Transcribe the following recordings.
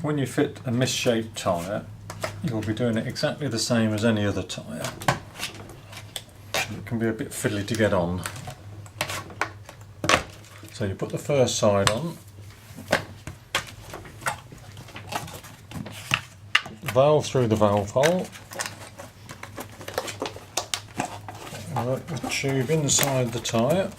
When you fit a misshaped tyre, you'll be doing it exactly the same as any other tyre. It can be a bit fiddly to get on. So you put the first side on, the valve through the valve hole, work the tube inside the tyre,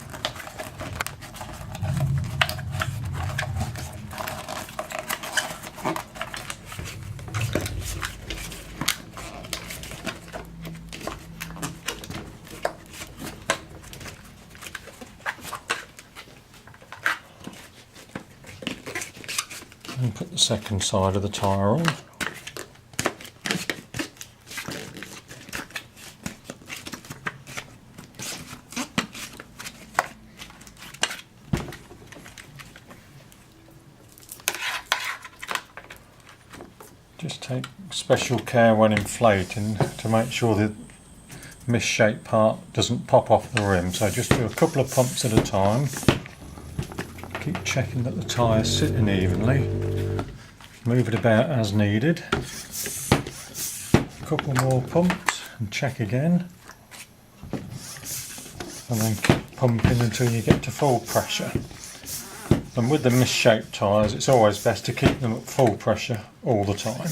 and put the second side of the tyre on. Just take special care when inflating to make sure the misshaped part doesn't pop off the rim. So just do a couple of pumps at a time. Keep checking that the tyre's sitting evenly. Move it about as needed. A couple more pumps and check again. And then keep pumping until you get to full pressure. And with the misshaped tyres, it's always best to keep them at full pressure all the time.